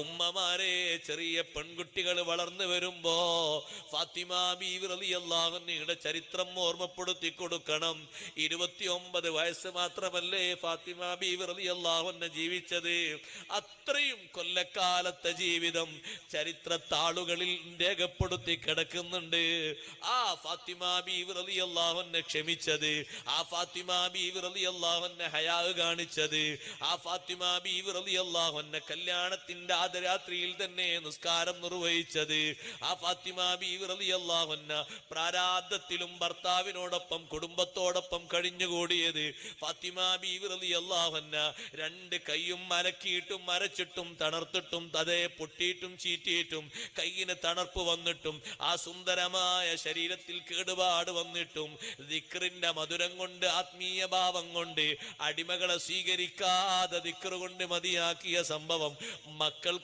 ഉമ്മമാരെ, ചെറിയ പെൺകുട്ടികൾ വളർന്നു വരുമ്പോ ഫാത്തിമ ബീവി റളിയല്ലാഹു അൻഹയുടെ ചരിത്രം ഓർമ്മപ്പെടുത്തി കൊടുക്കണം. 29 വയസ്സ് മാത്രമല്ലേ ഫാത്തിമ ബീവി റളിയല്ലാഹു അൻഹ ജീവിച്ചത്. അത്രയും കൊല്ലക്കാലത്തെ ജീവിതം ചരിത്ര താളുകളിൽ രേഖപ്പെടുത്തി കിടക്കുന്നുണ്ട്. ആ ഫാത്തിമ ബീവി റളിയല്ലാഹു അൻഹ ക്ഷമിച്ചത്, ആ ഫാത്തിമ ബീവി റളിയല്ലാഹു അൻഹ ഹയാ കാണിച്ചത്, ആ ഫാത്തിമ ബീവി റളിയല്ലാഹു അൻഹ കല്യാണത്തിന്റെ ആദ്യരാത്രിയിൽ തന്നെ നിസ്കാരം നിർവഹിച്ചത്, ആ ഫാത്തിമ ബീവി റളിയല്ലാഹു അൻഹ പ്രാരാബ്ധത്തിലും ഭർത്താവിനോടൊപ്പം കുടുംബത്തോടൊപ്പം കഴിഞ്ഞുകൂടിയത്, ഫാത്തിമ ബീവി റളിയല്ലാഹു അൻഹ 2 കൈയും മലക്കിയിട്ടും മരച്ചിട്ടും തണർത്തിട്ടും അതേ പൊട്ടിയിട്ടും ചീറ്റിയിട്ടും കൈയിന് തണർപ്പ് വന്നിട്ടും ആ സുന്ദരമായ ശരീരത്തിൽ കേടുപാട് വന്നിട്ടും ദിക്റിന്റെ മധുരം കൊണ്ട് ആത്മീയ ഭാവം കൊണ്ട് അടിമകളെ സ്വീകരിക്കാതെ ദിക്റ് കൊണ്ട് മതിയാക്കിയ സംഭവം മക്കൾ